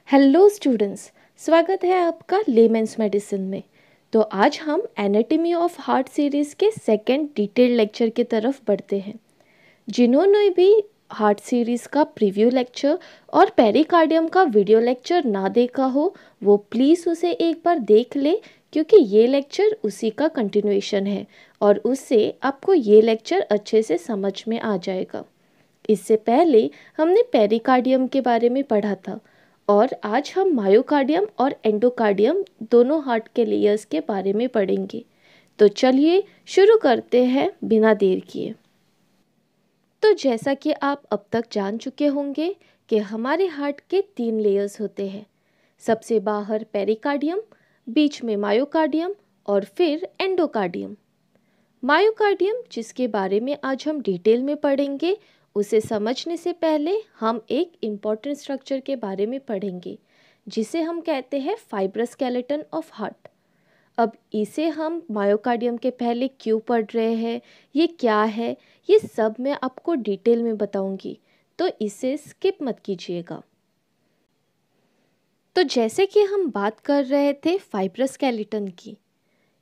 Hello students, स्वागत है आपका लेमेंस मेडिसिन में। तो आज हम एनाटॉमी ऑफ हार्ट सीरीज़ के सेकंड डिटेल लेक्चर की तरफ बढ़ते हैं। जिन्होंने भी हार्ट सीरीज़ का प्रीव्यू लेक्चर और पेरिकार्डियम का वीडियो लेक्चर ना देखा हो वो प्लीज़ उसे एक बार देख ले, क्योंकि ये लेक्चर उसी का कंटिन्यूएशन है और उससे आपको ये लेक्चर अच्छे से समझ में आ जाएगा। इससे पहले हमने पेरिकार्डियम के बारे में पढ़ा था और आज हम मायोकार्डियम और एंडोकार्डियम दोनों हार्ट के लेयर्स के बारे में पढ़ेंगे। तो चलिए शुरू करते हैं बिना देर किए। तो जैसा कि आप अब तक जान चुके होंगे कि हमारे हार्ट के 3 लेयर्स होते हैं। सबसे बाहर पेरिकार्डियम, बीच में मायोकार्डियम और फिर एंडोकार्डियम। मायोकार्डियम, जिसके बारे में आज हम डिटेल में पढ़ेंगे, उसे समझने से पहले हम एक इम्पॉर्टेंट स्ट्रक्चर के बारे में पढ़ेंगे जिसे हम कहते हैं फाइब्रस स्केलेटन ऑफ हार्ट। अब इसे हम मायोकार्डियम के पहले क्यों पढ़ रहे हैं, ये क्या है, ये सब मैं आपको डिटेल में बताऊंगी, तो इसे स्किप मत कीजिएगा। तो जैसे कि हम बात कर रहे थे फाइब्रस स्केलेटन की,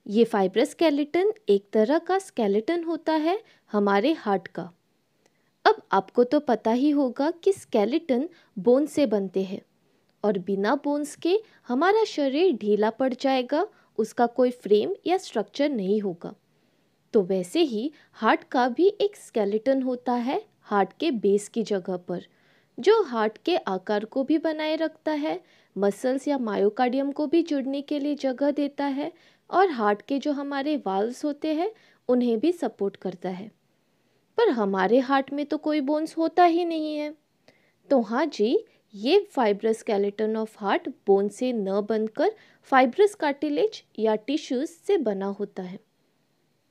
ये फाइब्रस स्केलेटन एक तरह का स्केलेटन होता है हमारे हार्ट का। अब आपको तो पता ही होगा कि स्केलेटन बोन से बनते हैं और बिना बोन्स के हमारा शरीर ढीला पड़ जाएगा, उसका कोई फ्रेम या स्ट्रक्चर नहीं होगा। तो वैसे ही हार्ट का भी एक स्केलेटन होता है हार्ट के बेस की जगह पर, जो हार्ट के आकार को भी बनाए रखता है, मसल्स या मायोकार्डियम को भी जुड़ने के लिए जगह देता है और हार्ट के जो हमारे वाल्व्स होते हैं उन्हें भी सपोर्ट करता है। पर हमारे हार्ट में तो कोई बोन्स होता ही नहीं है। तो हाँ जी, ये fibrous skeleton of heart bone से न बनकर फाइब्रस कार्टिलेज या टिश्यूज से बना होता है।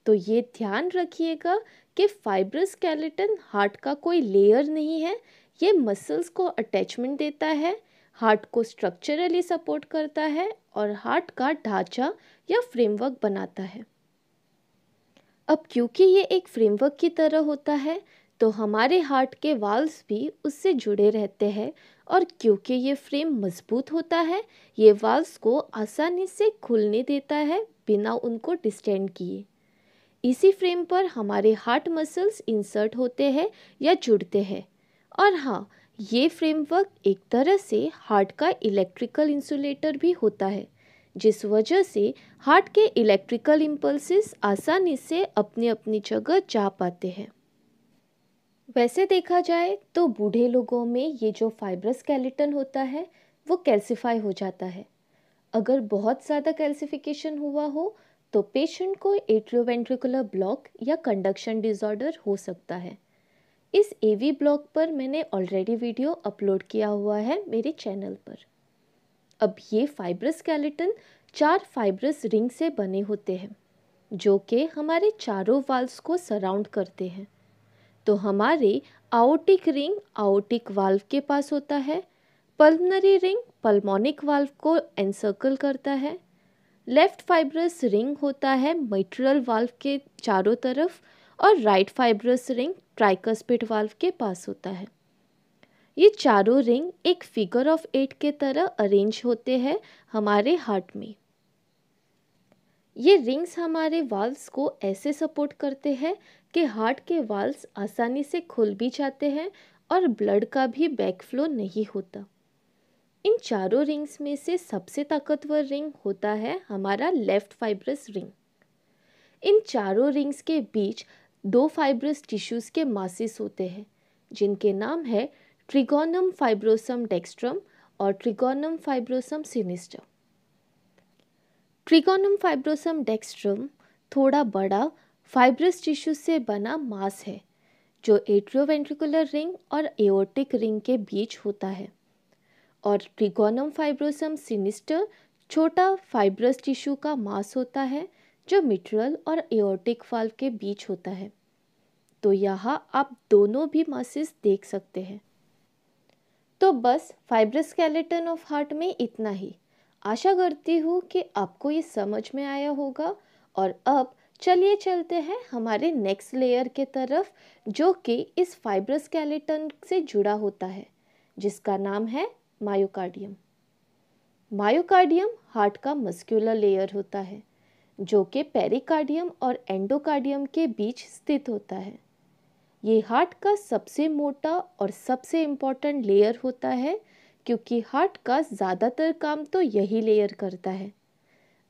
तो ये ध्यान रखिएगा कि फाइब्रस स्केलेटन हार्ट का कोई लेयर नहीं है, ये मसल्स को अटैचमेंट देता है, हार्ट को स्ट्रक्चरली सपोर्ट करता है और हार्ट का ढांचा या फ्रेमवर्क बनाता है। अब क्योंकि ये एक फ्रेमवर्क की तरह होता है तो हमारे हार्ट के वाल्व्स भी उससे जुड़े रहते हैं और क्योंकि ये फ्रेम मजबूत होता है, ये वाल्व्स को आसानी से खुलने देता है बिना उनको डिस्टेंड किए। इसी फ्रेम पर हमारे हार्ट मसल्स इंसर्ट होते हैं या जुड़ते हैं। और हाँ, ये फ्रेमवर्क एक तरह से हार्ट का इलेक्ट्रिकल इंसुलेटर भी होता है, जिस वजह से हार्ट के इलेक्ट्रिकल इम्पल्सेस आसानी से अपनी अपनी जगह जा पाते हैं। वैसे देखा जाए तो बूढ़े लोगों में ये जो फाइब्रस स्केलेटन होता है वो कैल्सिफाई हो जाता है। अगर बहुत ज़्यादा कैल्सिफिकेशन हुआ हो तो पेशेंट को एट्रियोवेंट्रिकुलर ब्लॉक या कंडक्शन डिसऑर्डर हो सकता है। इस एवी ब्लॉक पर मैंने ऑलरेडी वीडियो अपलोड किया हुआ है मेरे चैनल पर। अब ये फाइब्रस स्केलेटन 4 फाइब्रस रिंग से बने होते हैं जो कि हमारे चारों वाल्व्स को सराउंड करते हैं। तो हमारे आओटिक रिंग आओटिक वाल्व के पास होता है, पल्मनरी रिंग पल्मोनिक वाल्व को एनसर्कल करता है, लेफ्ट फाइब्रस रिंग होता है मिट्रल वाल्व के चारों तरफ और right fibrous ring tricuspid valve के पास होता है। ये चारों रिंग एक फिगर ऑफ 8 के तरह अरेंज होते हैं हमारे हार्ट में। ये रिंग्स हमारे वाल्व्स को ऐसे सपोर्ट करते हैं कि हार्ट के वाल्व्स आसानी से खुल भी जाते हैं और ब्लड का भी बैकफ्लो नहीं होता। इन चारों रिंग्स में से सबसे ताकतवर रिंग होता है हमारा लेफ्ट फाइब्रस रिंग। इन चारों रिंग्स के बीच 2 फाइब्रस टिश्यूज के मासिस होते हैं जिनके नाम है ट्रिगोनम फाइब्रोसम डेक्स्ट्रम और ट्रिगोनम फाइब्रोसम सिनिस्टर। ट्रिगोनम फाइब्रोसम डेक्स्ट्रम थोड़ा बड़ा फाइब्रस टिश्यू से बना मास है जो एट्रियोवेंट्रिकुलर रिंग और एओर्टिक रिंग के बीच होता है, और ट्रिगोनम फाइब्रोसम सिनिस्टर छोटा फाइब्रस टिश्यू का मास होता है जो मिट्रल और एओर्टिक वाल्व के बीच होता है। तो यहाँ आप दोनों भी मासेस देख सकते हैं। तो बस फाइब्रस स्केलेटन ऑफ हार्ट में इतना ही। आशा करती हूँ कि आपको ये समझ में आया होगा। और अब चलिए चलते हैं हमारे नेक्स्ट लेयर के तरफ जो कि इस फाइब्रस स्केलेटन से जुड़ा होता है, जिसका नाम है मायोकार्डियम। मायोकार्डियम हार्ट का मस्कुलर लेयर होता है जो कि पेरिकार्डियम और एंडोकार्डियम के बीच स्थित होता है। ये हार्ट का सबसे मोटा और सबसे इम्पोर्टेंट लेयर होता है क्योंकि हार्ट का ज़्यादातर काम तो यही लेयर करता है।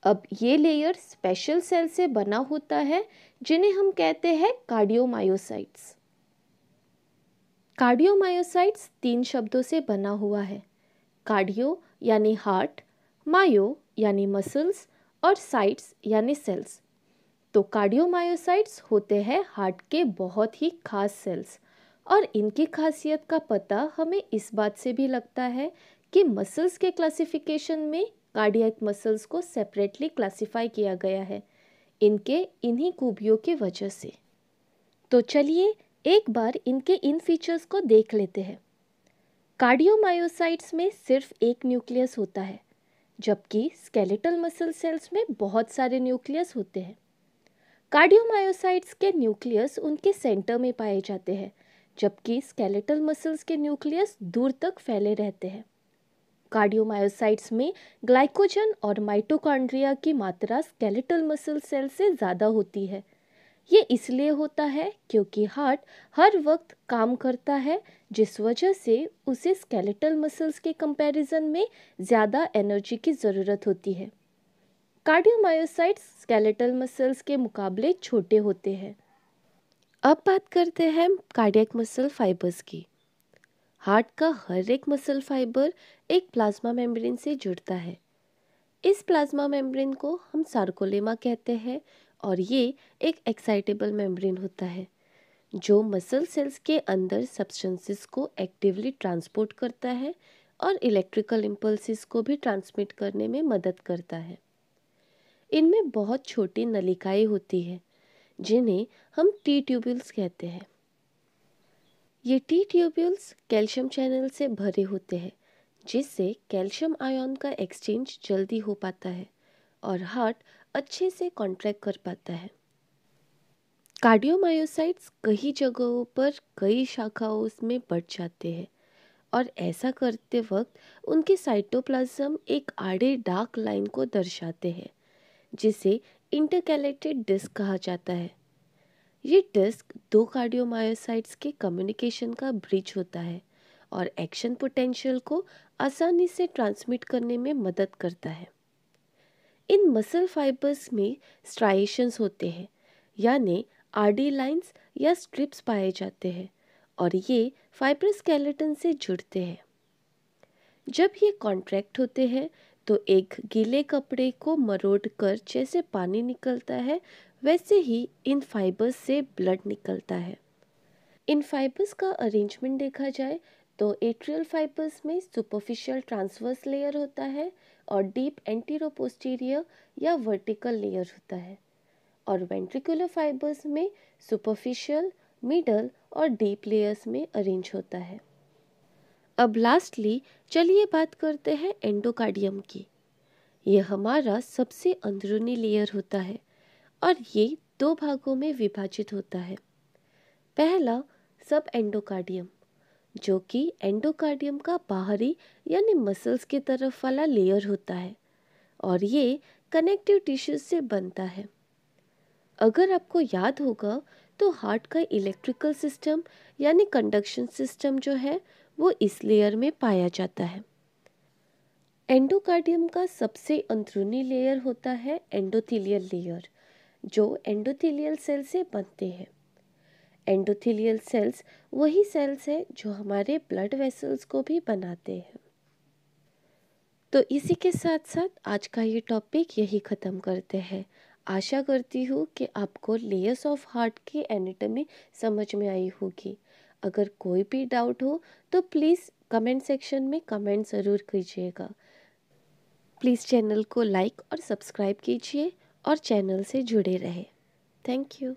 अब ये लेयर स्पेशल सेल से बना होता है जिन्हें हम कहते हैं कार्डियोमायोसाइट्स। कार्डियोमायोसाइट्स 3 शब्दों से बना हुआ है। कार्डियो यानी हार्ट, मायो यानी मसल्स और साइट्स यानी सेल्स। तो कार्डियोमायोसाइट्स होते हैं हार्ट के बहुत ही खास सेल्स और इनकी खासियत का पता हमें इस बात से भी लगता है कि मसल्स के क्लासिफिकेशन में कार्डियक मसल्स को सेपरेटली क्लासिफाई किया गया है इनके इन्हीं खूबियों की वजह से। तो चलिए एक बार इनके इन फीचर्स को देख लेते हैं। कार्डियोमायोसाइट्स में सिर्फ एक न्यूक्लियस होता है जबकि स्केलेटल मसल सेल्स में बहुत सारे न्यूक्लियस होते हैं। कार्डियोमायोसाइट्स के न्यूक्लियस उनके सेंटर में पाए जाते हैं जबकि स्केलेटल मसल्स के न्यूक्लियस दूर तक फैले रहते हैं। कार्डियोमायोसाइट्स में ग्लाइकोजन और माइटोकॉन्ड्रिया की मात्रा स्केलेटल मसल सेल से ज़्यादा होती है। ये इसलिए होता है क्योंकि हार्ट हर वक्त काम करता है जिस वजह से उसे स्केलेटल मसल्स के कंपैरिजन में ज़्यादा एनर्जी की ज़रूरत होती है। कार्डियोमायोसाइट्स स्केलेटल मसल्स के मुकाबले छोटे होते हैं। अब बात करते हैं कार्डियक मसल फाइबर्स की। हार्ट का हर एक मसल फाइबर एक प्लाज्मा मेम्ब्रेन से जुड़ता है। इस प्लाज्मा मेम्ब्रेन को हम सार्कोलेमा कहते हैं और ये एक एक्साइटेबल मेम्ब्रेन होता है जो मसल सेल्स के अंदर सब्सटेंसेस को एक्टिवली ट्रांसपोर्ट करता है और इलेक्ट्रिकल इम्पल्सेस को भी ट्रांसमिट करने में मदद करता है। इनमें बहुत छोटी नलिकाएं होती हैं जिन्हें हम टी ट्यूब्यूल्स कहते हैं। ये टी ट्यूब्यूल्स कैल्शियम चैनल से भरे होते हैं जिससे कैल्शियम आयन का एक्सचेंज जल्दी हो पाता है और हार्ट अच्छे से कॉन्ट्रैक्ट कर पाता है। कार्डियोमायोसाइट्स कई जगहों पर कई शाखाओं में बढ़ जाते हैं और ऐसा करते वक्त उनके साइटोप्लाज्म एक आड़े डार्क लाइन को दर्शाते हैं जिसे इंटरकैलेटेड डिस्क कहा जाता है। ये डिस्क दो कार्डियोमायोसाइट्स के कम्युनिकेशन का ब्रिज होता है और एक्शन पोटेंशियल को आसानी से ट्रांसमिट करने में मदद करता है। इन मसल फाइबर्स में स्ट्राइएशंस होते हैं यानी आरडी लाइंस या स्ट्रिप्स पाए जाते हैं और ये फाइब्रस स्केलेटन से जुड़ते हैं। जब ये कॉन्ट्रैक्ट होते हैं तो एक गीले कपड़े को मरोड़कर जैसे पानी निकलता है वैसे ही इन फाइबर्स से ब्लड निकलता है। इन फाइबर्स का अरेंजमेंट देखा जाए तो एट्रियल फाइबर्स में सुपरफिशियल ट्रांसवर्स लेयर होता है और डीप एंटीरोपोस्टीरियर या वर्टिकल लेयर होता है और वेंट्रिकुलर फाइबर्स में सुपरफिशियल, मिडल और डीप लेयर्स में अरेंज होता है। अब लास्टली चलिए बात करते हैं एंडोकार्डियम की। ये हमारा सबसे अंदरूनी लेयर होता है और ये 2 भागों में विभाजित होता है। पहला सब एंडोकार्डियम जो कि एंडोकार्डियम का बाहरी यानी मसल्स की तरफ वाला लेयर होता है और ये कनेक्टिव टिश्यूज से बनता है। अगर आपको याद होगा तो हार्ट का इलेक्ट्रिकल सिस्टम यानी कंडक्शन सिस्टम जो है वो इस लेयर में पाया जाता है। एंडोकार्डियम का सबसे अंदरूनी लेयर होता है एंडोथेलियल लेयर जो एंडोथेलियल सेल से बनते हैं। एंडोथेलियल सेल्स वही सेल्स हैं जो हमारे ब्लड वेसल्स को भी बनाते हैं। तो इसी के साथ साथ आज का ये टॉपिक यही ख़त्म करते हैं। आशा करती हूँ कि आपको लेयर्स ऑफ हार्ट की एनाटॉमी समझ में आई होगी। अगर कोई भी डाउट हो तो प्लीज़ कमेंट सेक्शन में कमेंट ज़रूर कीजिएगा। प्लीज़ चैनल को लाइक और सब्सक्राइब कीजिए और चैनल से जुड़े रहें। Thank you.